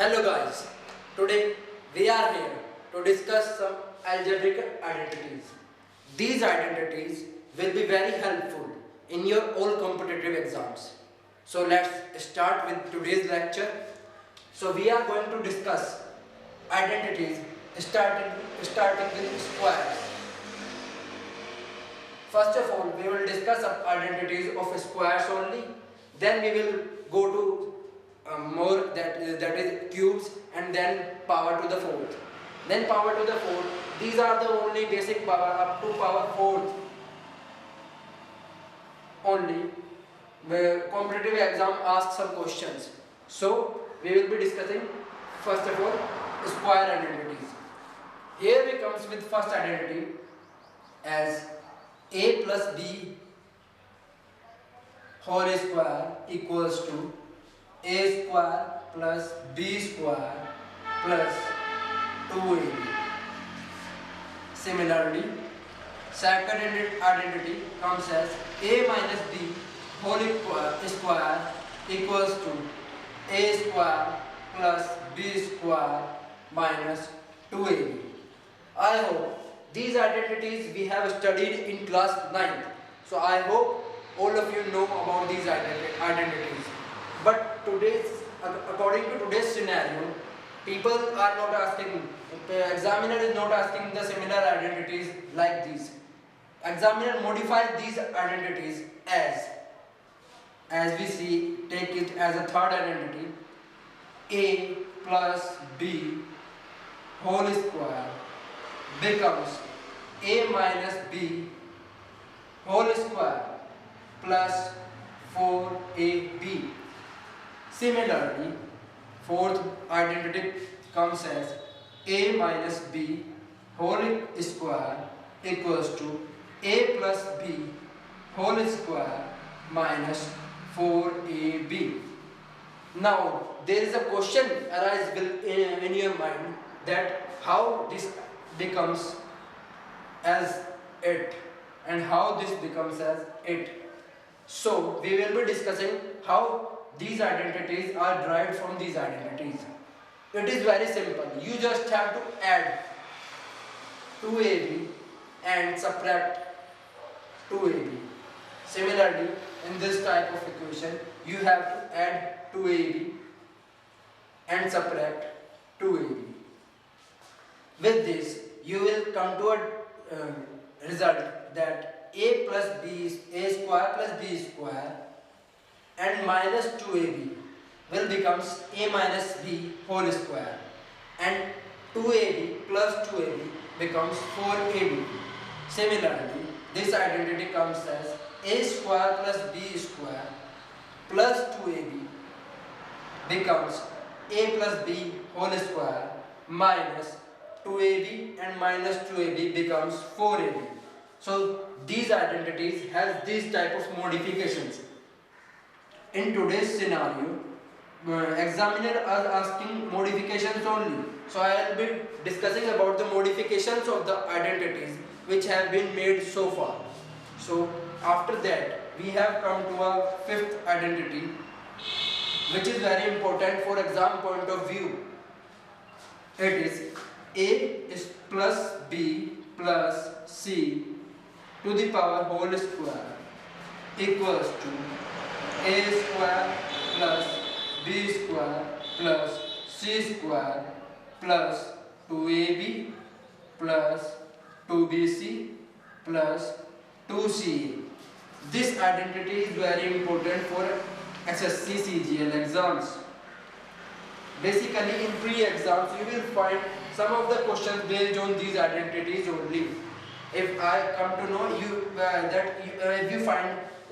Hello guys, today we are here to discuss some algebraic identities. These identities will be very helpful in your all competitive exams. So let's start with today's lecture. So we are going to discuss identities starting with squares. First of all, we will discuss identities of squares only. Then we will go to more that is cubes, and then power to the fourth. Then power to the fourth. These are the only basic power up to power fourth only. Where competitive exam asks some questions. So we will be discussing first of all square identities. Here we comes with first identity as a plus b whole square equals to a square plus b square plus 2ab. Similarly, second identity comes as a minus b whole square equals to a square plus b square minus 2ab. I hope these identities we have studied in class 9th. So I hope all of you know about these identities. But according to today's scenario, people are not asking, the examiner is not asking the similar identities like these. Examiner modified these identities as we see, take it as a third identity, a plus b whole square becomes a minus b whole square plus 4ab. Similarly, fourth identity comes as a minus b whole square equals to a plus b whole square minus 4ab. Now, there is a question arises in your mind that how this becomes as it and how this becomes as it. So, we will be discussing how these identities are derived from these identities. It is very simple. You just have to add 2ab and subtract 2ab. Similarly, in this type of equation, you have to add 2ab and subtract 2ab. With this, you will come to a result that a plus b is a square plus b square and minus 2ab will becomes a minus b whole square, and 2ab plus 2ab becomes 4ab. Similarly, this identity comes as a square plus b square plus 2ab becomes a plus b whole square minus 2ab and minus 2ab becomes 4ab. So these identities have these type of modifications. In today's scenario, examiner are asking modifications only. So I will be discussing about the modifications of the identities which have been made so far. So after that, we have come to a fifth identity, which is very important for exam point of view. It is a is plus b plus c to the power whole square equals to a square plus b square plus c square plus 2ab plus 2bc plus 2ca. This identity is very important for SSC CGL exams. Basically, in pre-exams, you will find some of the questions based on these identities only. If I come to know you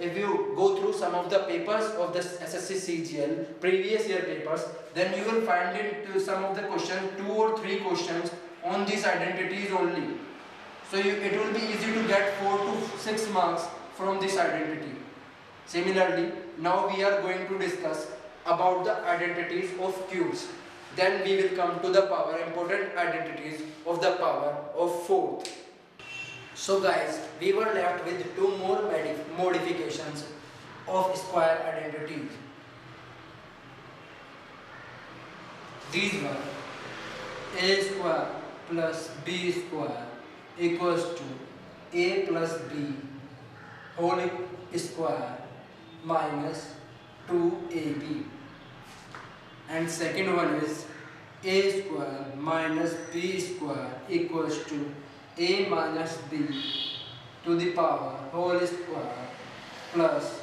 if you go through some of the papers of the SSC CGL previous year papers, then you will find it some of the questions, 2 or 3 questions on these identities only. So it will be easy to get 4 to 6 marks from this identity. Similarly, now we are going to discuss about the identities of cubes. Then we will come to the power, important identities of the power of fourth. So guys, we were left with 2 more modifications of square identities. These were a square plus b square equals to a plus b whole square minus 2ab. And second one is a square minus b square equals to a minus b to the power whole square plus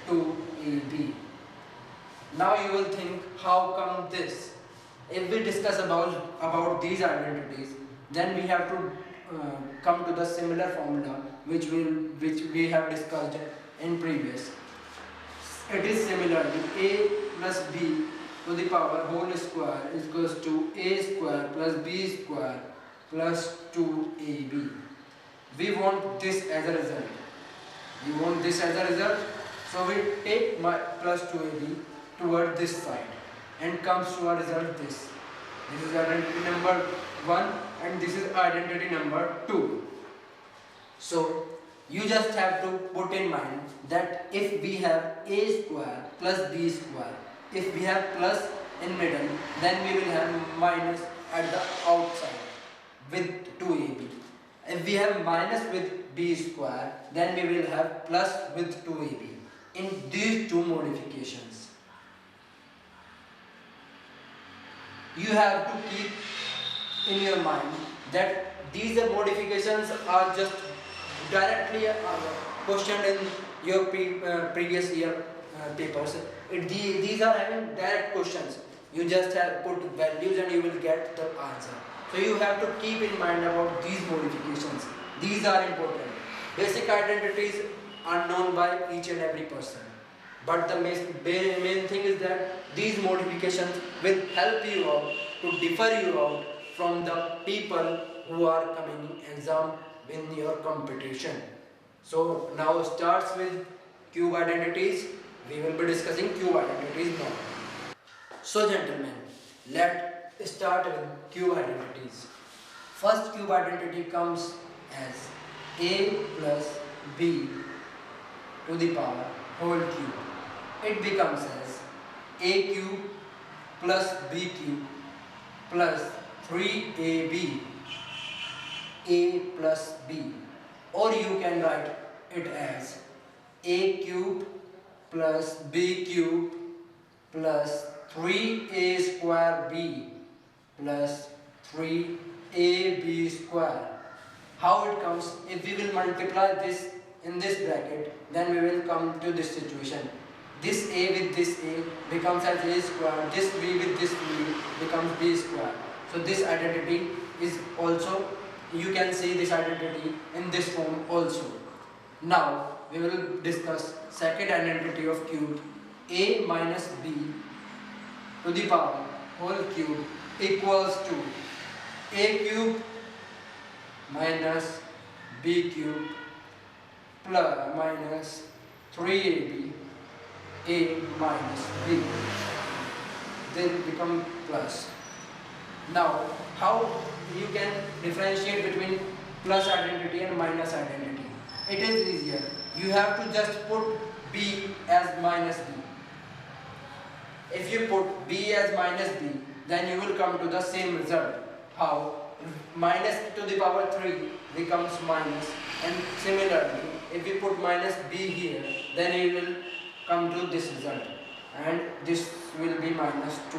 2ab. Now you will think, how come this? If we discuss about these identities, then we have to come to the similar formula which we have discussed in previous. It is similarly a plus b to the power whole square is equals to a square plus b square plus 2ab. We want this as a result. So we take my plus 2ab toward this side and comes to our result this. This is identity number 1 and this is identity number 2. So you just have to put in mind that if we have a square plus b square, if we have plus in middle, then we will have minus at the outside with 2ab. If we have minus with b square, then we will have plus with 2ab in these two modifications. You have to keep in your mind that these modifications are just directly questioned in your previous year papers. These are having direct questions. You just have put values and you will get the answer. So you have to keep in mind about these modifications. These are important. Basic identities are known by each and every person. But the main thing is that these modifications will help you out to differ you out from the people who are coming in exam in your competition. So now starts with cube identities. We will be discussing cube identities now. So gentlemen, let's start with cube identities. First cube identity comes as a plus b to the power whole cube. It becomes as a cube plus b cube plus 3ab a plus b, or you can write it as a cube plus b cube plus 3a square b plus 3ab square. How it comes? If we will multiply this in this bracket, then we will come to this situation. This a with this a becomes as a square, this b with this b becomes b square. So this identity is also, you can see this identity in this form also. Now we will discuss second identity of cube, a minus b to the power whole cube equals to a cube minus b cube plus minus 3ab a minus b. They become plus. Now how you can differentiate between plus identity and minus identity? It is easier. You have to just put b as minus b. If you put b as minus b, then you will come to the same result. How? Minus to the power 3 becomes minus, and similarly if we put minus b here, then you will come to this result, and this will be minus 2.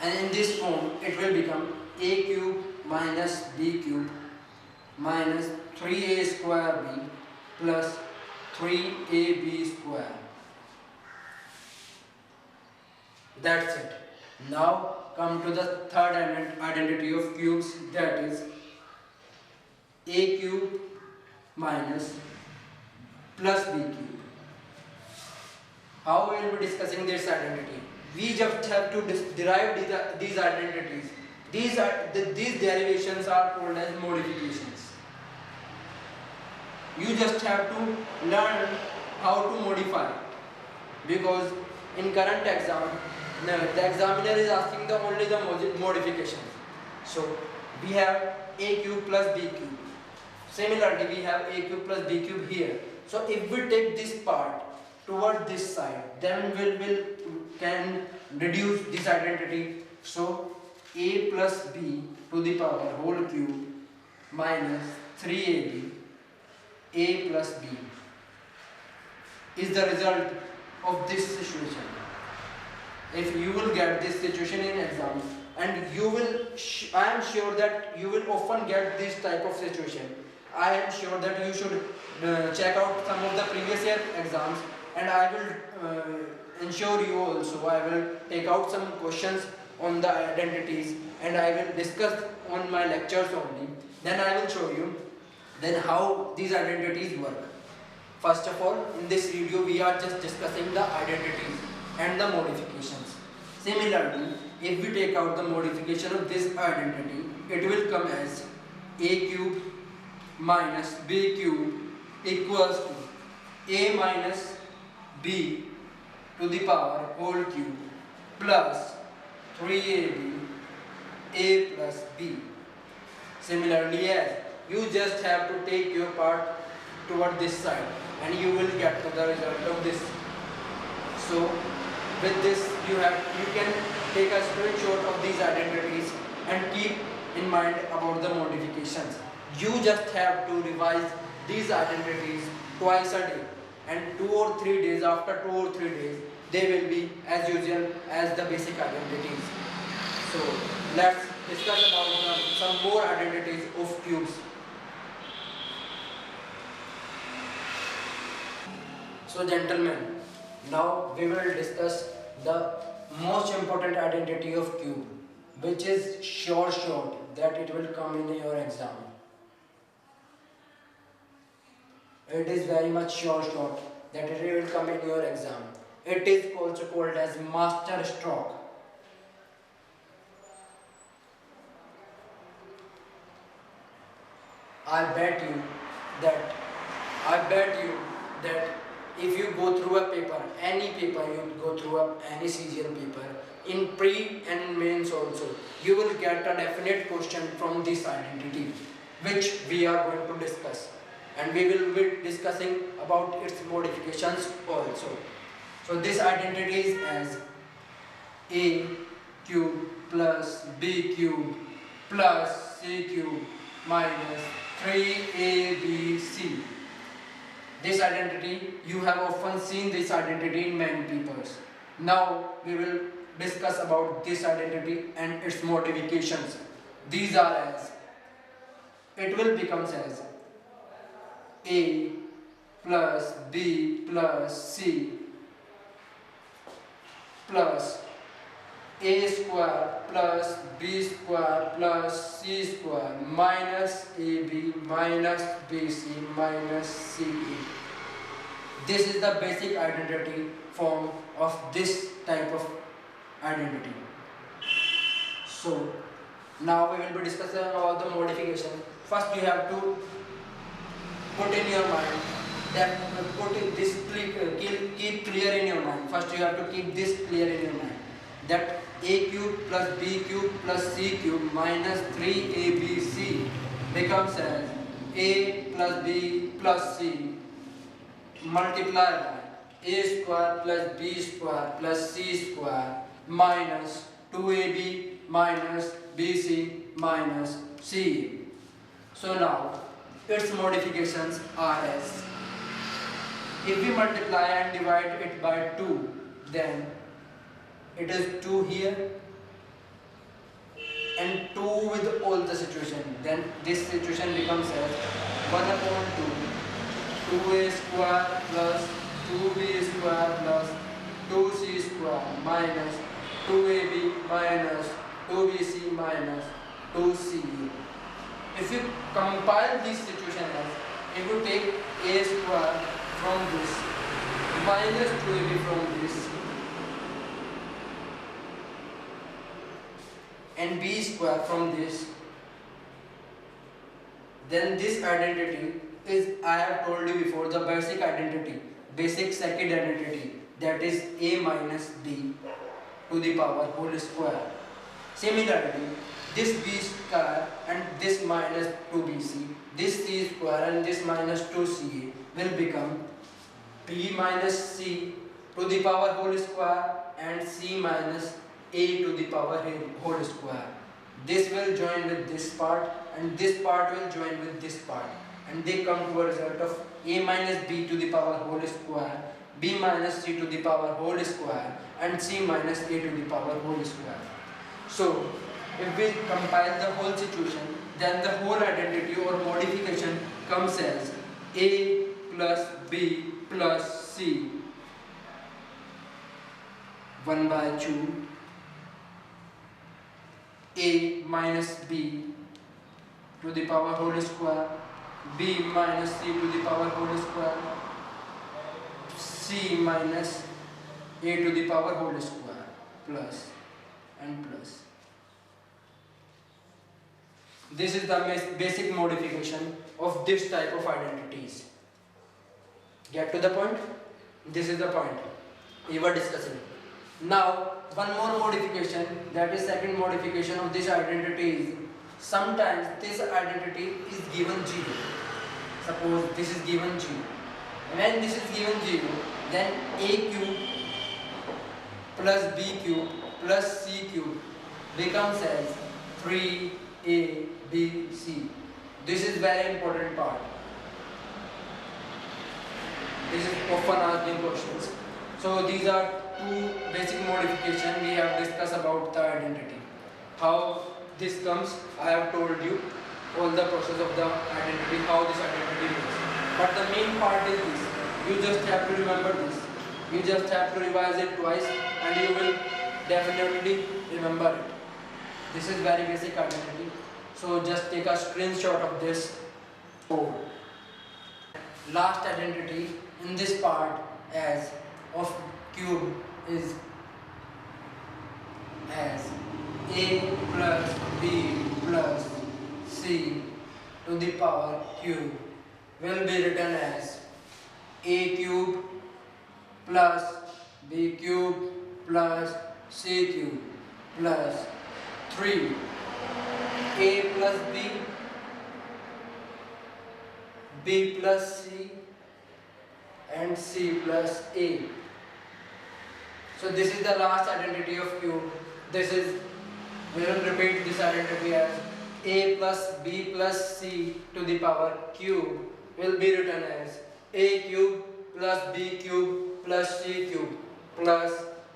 And in this form it will become a cube minus b cube minus 3a square b plus 3ab square. That's it. Now come to the third identity of cubes, that is a cube minus plus b cube. How we will be discussing this identity? We just have to derive these identities. These derivations are called as modifications. You just have to learn how to modify, because in current exam, the examiner is asking only the modifications. So we have a cube plus b cube. Similarly, we have a cube plus b cube here. So if we take this part toward this side, then can reduce this identity. So a plus b to the power whole cube minus 3ab a plus b is the result of this situation. If you will get this situation in exam, and you will, I am sure that you will often get this type of situation. I am sure that you should check out some of the previous year exams, and I will ensure you also. I will take out some questions on the identities, and I will discuss on my lectures only. Then I will show you then how these identities work. First of all, in this video we are just discussing the identities and the modifications. Similarly, if we take out the modification of this identity, it will come as a cube minus b cube equals to a minus b to the power whole cube plus 3ab a plus b. Similarly, as you just have to take your part toward this side and you will get to the result of this. So with this you can take a screenshot of these identities and keep in mind about the modifications. You just have to revise these identities twice a day, and 2 or 3 days, after 2 or 3 days they will be as usual as the basic identities. So let's discuss about some more identities of cubes. So gentlemen, now we will discuss the most important identity of cube, which is sure that it will come in your exam. It is very much sure that it will come in your exam. It is also called as master stroke. I bet you that if you go through a paper, any paper you go through any CGL paper, in pre and in mains also, you will get a definite question from this identity, which we are going to discuss, and we will be discussing about its modifications also. So this identity is as a cube plus b cube plus c cube minus 3abc. This identity, you have often seen this identity in many papers. Now we will discuss about this identity and its modifications. These are as, it will become as a plus b plus c plus a square plus b square plus c square minus ab minus bc minus ce. This is the basic identity form of this type of identity. So now we will be discussing about the modification. First you have to put in your mind that keep clear in your mind. First you have to keep this clear in your mind, that a cube plus b cube plus c cube minus 3abc becomes as a plus b plus c multiplied by a square plus b square plus c square minus 2ab minus bc minus c. So now its modifications are as, if we multiply and divide it by 2, then it is 2 here and 2 with all the situation. Then this situation becomes as 1 upon 2, 2a square plus 2b square plus 2c square minus 2ab minus 2bc minus 2c. If you compile this situation as, if you take a square from this minus 2ab from this and b square from this, then this identity is, I have told you before, the basic identity, basic second identity, that is a minus b to the power whole square. Similarly, this b square and this minus 2bc, this c square and this minus 2ca will become b minus c to the power whole square and c minus a to the power whole square. This will join with this part and this part will join with this part, and they come to a result of a minus b to the power whole square, b minus c to the power whole square, and c minus a to the power whole square. So if we compile the whole situation, then the whole identity or modification comes as a plus b plus c 1 by 2 a minus b to the power whole square, b minus c to the power whole square, c minus a to the power whole square, plus and plus. This is the basic modification of this type of identities. Get to the point? This is the point we were discussing. Now, one more modification, that is second modification of this identity is, sometimes this identity is given 0. Suppose this is given 0. When this is given 0, then a cube plus b cube plus c cube becomes as 3a b c. This is very important part. This is often asked in questions. So these are two basic modifications we have discussed about the identity. How this comes, I have told you all the process of the identity, how this identity works. But the main part is this. You just have to remember this. You just have to revise it twice and you will definitely remember it. This is very basic identity. So just take a screenshot of this. Last identity in this part as of cube is as a plus b plus c to the power cube will be written as a cube plus b cube plus c cube plus 3 a plus b plus c and c plus a. So this is the last identity of cube. We will repeat this identity as a plus b plus c to the power cube will be written as a cube plus b cube plus c cube plus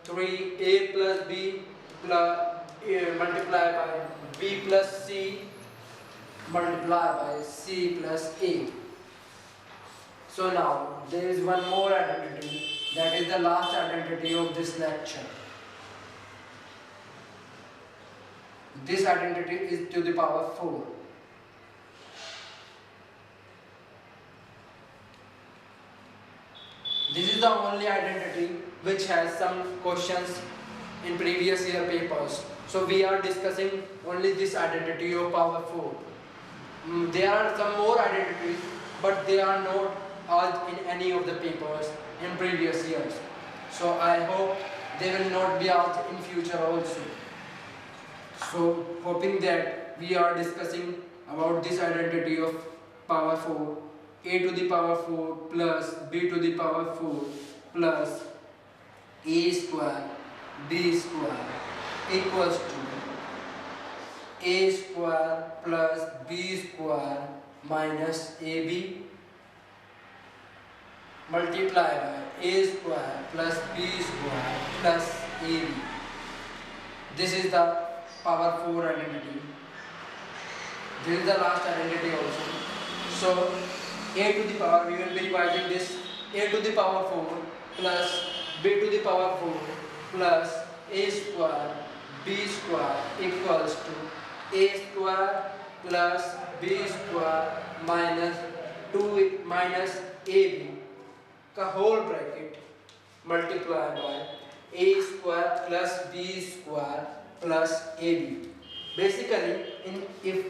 3a plus b plus multiplied by b plus c multiplied by c plus a. So now there is one more identity, that is the last identity of this lecture. This identity is to the power 4. This is the only identity which has some questions in previous year papers. So we are discussing only this identity of power 4. There are some more identities, but they are not asked in any of the papers in previous years. So I hope they will not be asked in future also. So hoping that we are discussing about this identity of power 4, a to the power 4 plus b to the power 4 plus a square b square equals to a square plus b square minus ab multiplied by a square plus b square plus ab. This is the power 4 identity. This is the last identity also. So a to the power, we will be revising this, a to the power 4 plus b to the power 4 plus a square b square equals to a square plus b square minus 2 minus ab का whole bracket multiplied by a square plus b square plus ab. Basically, in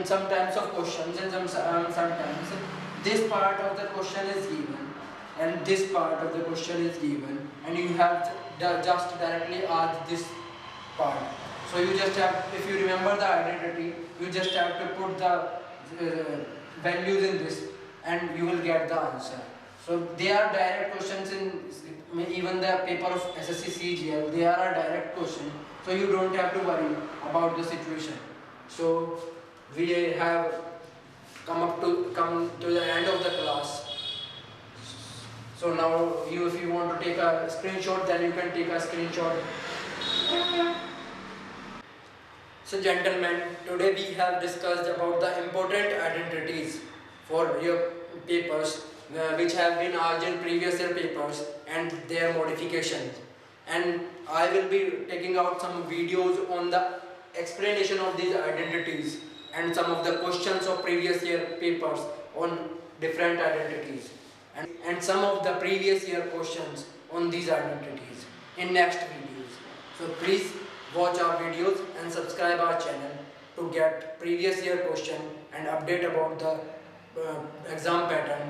some types of questions and sometimes this part of the question is given and this part of the question is given, and you have just directly add this part. So you just have, if you remember the identity, you just have to put the values in this and you will get the answer. So they are direct questions in even the paper of SSC CGL. They are a direct question. So you don't have to worry about the situation. So we have come to the end of the class. So now if you want to take a screenshot, then you can take a screenshot. So gentlemen, today we have discussed about the important identities for your papers which have been asked in previous year papers and their modifications. And I will be taking out some videos on the explanation of these identities and some of the questions of previous year papers on different identities and some of the previous year questions on these identities in next videos. So please watch our videos and subscribe our channel to get previous year question and update about the exam pattern